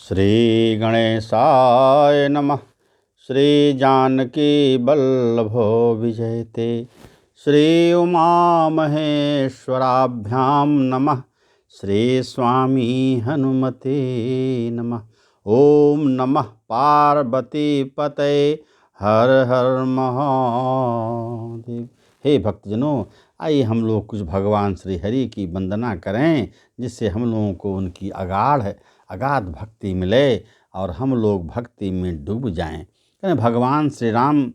श्री गणेशाय नमः। श्री जानकी वल्लभो विजयते। श्री उमा महेश्वराभ्यां नमः। श्री स्वामी हनुमते नमः। ओम नमः पार्वती पतये हर हर महादेव। हे भक्तजनों, आइए हम लोग कुछ भगवान श्री हरि की वंदना करें, जिससे हम लोगों को उनकी अगाध भक्ति मिले और हम लोग भक्ति में डूब जाएं। कहते भगवान श्री राम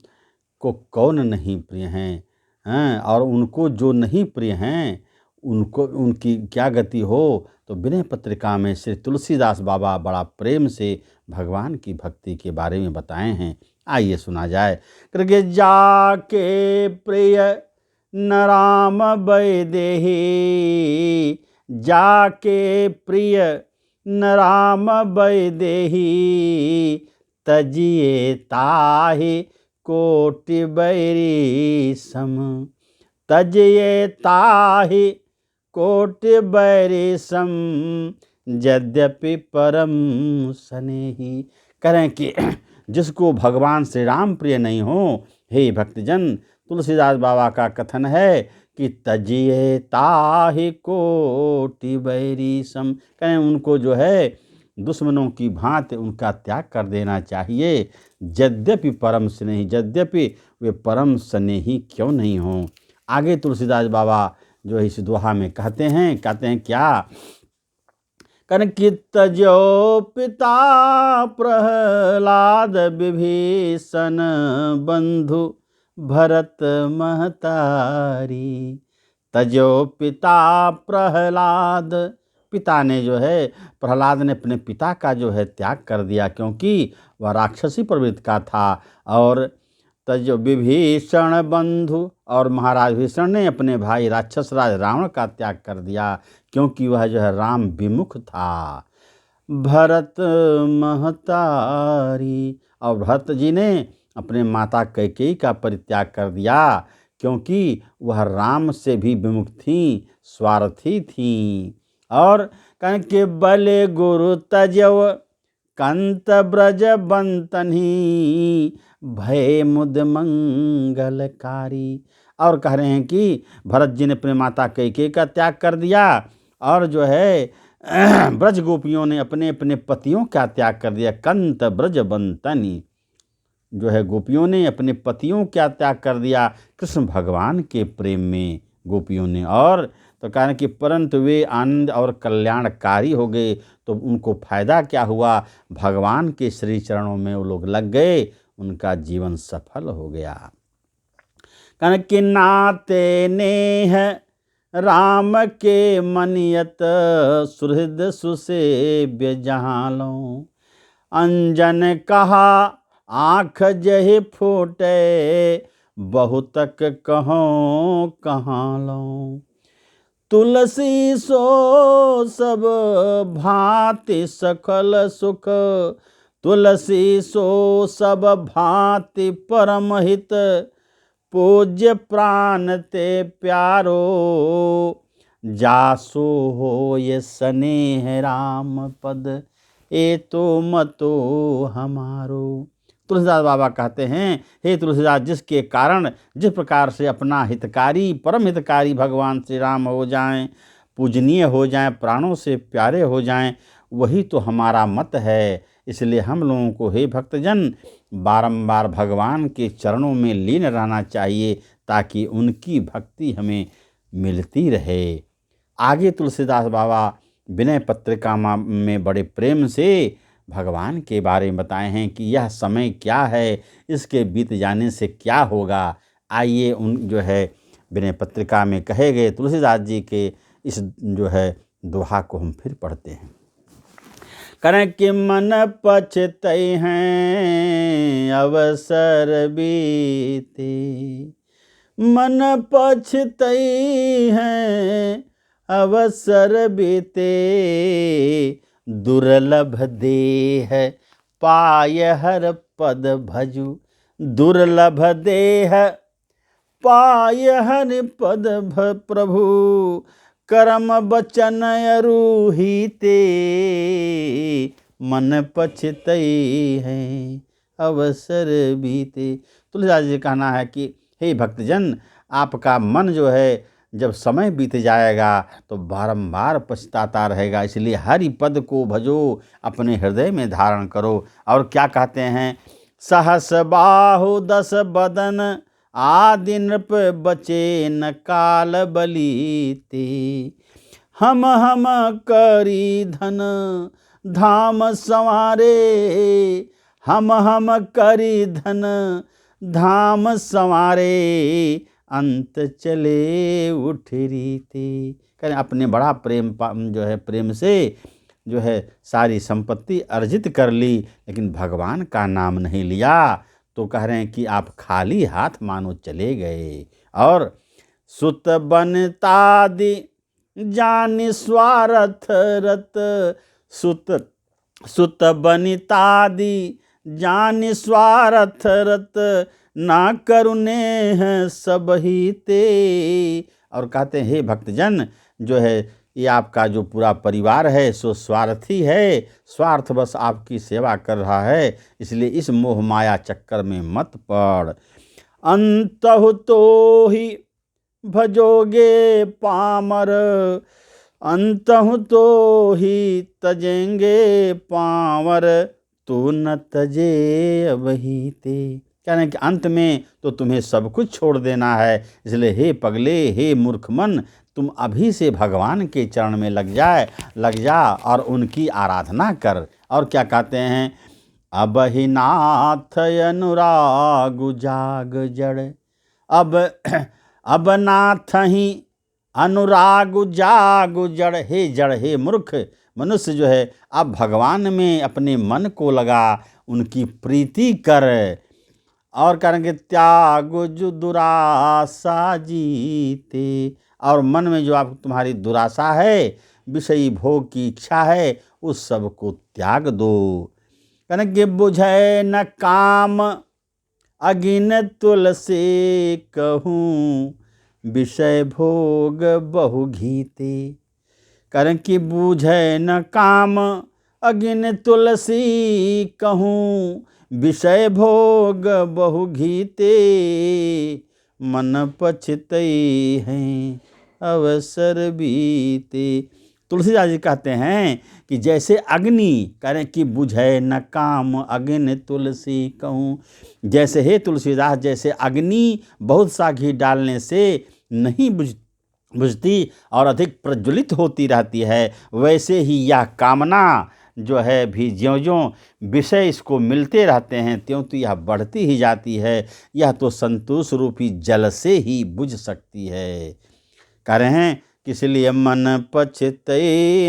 को कौन नहीं प्रिय हैं, और उनको जो नहीं प्रिय हैं उनको उनकी क्या गति हो। तो विनय पत्रिका में श्री तुलसीदास बाबा बड़ा प्रेम से भगवान की भक्ति के बारे में बताए हैं। आइए सुना जाए। करके जाके प्रिय न राम वैदेही, जाके प्रिय न राम वैदेही, तजिए ताहि कोटि बैरी सम, तजिए ताहि कोटि बैरी सम, यद्यपि परम स्नेही। करें कि जिसको भगवान श्री राम प्रिय नहीं हो, हे भक्तजन, तुलसीदास बाबा का कथन है कि तजिए ताहि कोटि बैरी सम। कहें उनको जो है दुश्मनों की भांति उनका त्याग कर देना चाहिए। यद्यपि परम स्नेही, यद्यपि वे परम स्नेही क्यों नहीं हों। आगे तुलसीदास बाबा जो इस दोहा में कहते हैं क्या, कन कि तजो पिता प्रहलाद विभीषण, बंधु भरत महतारी। तजो पिता प्रहलाद, पिता ने जो है प्रहलाद ने अपने पिता का जो है त्याग कर दिया, क्योंकि वह राक्षसी प्रवृत्ति का था। और तजो विभीषण बंधु, और महाराज भीषण ने अपने भाई राक्षस राज रावण का त्याग कर दिया, क्योंकि वह जो है राम विमुख था। भरत महतारी, और भरत जी ने अपने माता कैकेयी का परित्याग कर दिया, क्योंकि वह राम से भी विमुख थी, स्वार्थी थी। और कन के बले गुरु तजव, कंत ब्रज बंतनी, भय मुद मंगलकारी। और कह रहे हैं कि भरत जी ने अपने माता कैकेयी का त्याग कर दिया, और जो है ब्रज गोपियों ने अपने अपने पतियों का त्याग कर दिया। कंत ब्रज बंतनी, जो है गोपियों ने अपने पतियों का त्याग कर दिया कृष्ण भगवान के प्रेम में गोपियों ने। और तो कारण कि परंतु वे आनंद और कल्याणकारी हो गए, तो उनको फायदा क्या हुआ, भगवान के श्री चरणों में वो लोग लग गए, उनका जीवन सफल हो गया। कारण कि नाते नेह राम के मनियत, सुहृद सुसेव्य जहालो, अंजन कहा आँख जहि फूटे, बहुतक कहो कहाँ लो। तुलसी सो सब भांति सकल सुख, तुलसी सो सब भांति परम हित, पूज्य प्राण ते प्यारो, जासो हो ये स्नेह राम पद, ए तो मतो हमारो। तुलसीदास बाबा कहते हैं, हे तुलसीदास, जिसके कारण जिस प्रकार से अपना हितकारी परम हितकारी भगवान श्री राम हो जाएं, पूजनीय हो जाएं, प्राणों से प्यारे हो जाएं, वही तो हमारा मत है। इसलिए हम लोगों को हे भक्तजन बारंबार भगवान के चरणों में लीन रहना चाहिए, ताकि उनकी भक्ति हमें मिलती रहे। आगे तुलसीदास बाबा विनय पत्रिका में बड़े प्रेम से भगवान के बारे में बताए हैं कि यह समय क्या है, इसके बीत जाने से क्या होगा। आइए उन जो है विनय पत्रिका में कहे गए तुलसीदास जी के इस जो है दोहा को हम फिर पढ़ते हैं। करें कि मन पछतई हैं अवसर बीते, मन पछतई हैं अवसर बीते, दुर्लभ देह पाय हर पद भजु, दुर्लभ देह पाय हर पद प्रभु, कर्म बचन अरूहिते, मन पछतई है अवसर बीते। तुलसीदास जी का कहना है कि हे भक्तजन, आपका मन जो है जब समय बीत जाएगा तो बारंबार पछताता रहेगा, इसलिए हरि पद को भजो, अपने हृदय में धारण करो। और क्या कहते हैं, सहस बाहु दस बदन आदि नृप बचे न काल बलीते। हम करी धन धाम संवारे, हम करी धन धाम संवारे, अंत चले उठ रीते। करें अपने बड़ा प्रेम जो है प्रेम से जो है सारी संपत्ति अर्जित कर ली, लेकिन भगवान का नाम नहीं लिया, तो कह रहे हैं कि आप खाली हाथ मानो चले गए। और सुत बनतादि जानि स्वार्थ रत, सुत बनितादि जानि स्वार्थ रत, ना करुणे हैं सब ही ते। और कहते हैं हे भक्तजन, जो है ये आपका जो पूरा परिवार है सो स्वार्थी है, स्वार्थ बस आपकी सेवा कर रहा है, इसलिए इस मोह माया चक्कर में मत पड़। अंतहु तो ही भजोगे पामर, अंतहु तो ही तजेंगे पावर, तो न तजे अबही ते। कह रहे हैं कि अंत में तो तुम्हें सब कुछ छोड़ देना है, इसलिए हे पगले, हे मूर्ख मन, तुम अभी से भगवान के चरण में लग जा और उनकी आराधना कर। और क्या कहते हैं, अब ही नाथ अनुराग जाग जड़, अब नाथ ही अनुराग जाग जड़। हे जड़, हे मूर्ख मनुष्य जो है, अब भगवान में अपने मन को लगा, उनकी प्रीति कर। और करेंगे त्याग जो दुराशा जीते, और मन में जो आप तुम्हारी दुराशा है, विषयी भोग की इच्छा है, उस सब को त्याग दो। करेंगे बुझे न काम अगिन तुलसी कहूँ, विषय भोग बहु घीते। करें कि बूझे न काम अगिन तुलसी कहूँ, विषय भोग बहु घीते। मन पछतई हैं अवसर बीते। तुलसीदास जी कहते हैं कि जैसे अग्नि, करें कि बुझे न काम अग्नि तुलसी कहूँ, जैसे हे तुलसीदास, जैसे अग्नि बहुत सा घी डालने से नहीं बुझती और अधिक प्रज्वलित होती रहती है, वैसे ही यह कामना जो है भी ज्यों-ज्यों विषय इसको मिलते रहते हैं त्यों तो यह बढ़ती ही जाती है। यह तो संतोष रूपी जल से ही बुझ सकती है। कह रहे हैं कि इसलिए मन पछते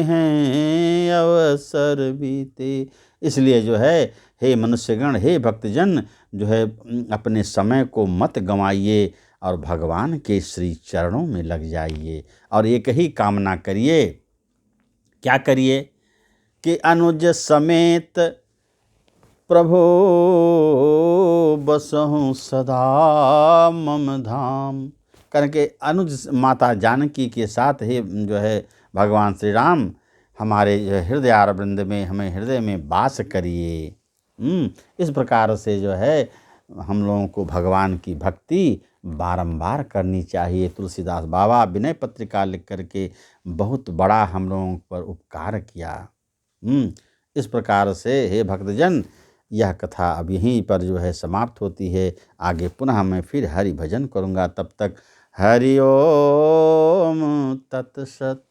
हैं अवसर बीते। इसलिए जो है हे मनुष्यगण, हे भक्तजन, जो है अपने समय को मत गंवाइए और भगवान के श्री चरणों में लग जाइए और एक ही कामना करिए। क्या करिए कि अनुज समेत प्रभो बसहूँ सदा मम धाम। करके अनुज माता जानकी के साथ ही जो है भगवान श्री राम हमारे हृदय वृंद में, हमें हृदय में वास करिए। इस प्रकार से जो है हम लोगों को भगवान की भक्ति बारंबार करनी चाहिए। तुलसीदास बाबा विनय पत्रिका लिख करके बहुत बड़ा हम लोगों पर उपकार किया। इस प्रकार से हे भक्तजन, यह कथा अब यहीं पर जो है समाप्त होती है। आगे पुनः मैं फिर हरि भजन करूँगा। तब तक हरि ओम तत्सत।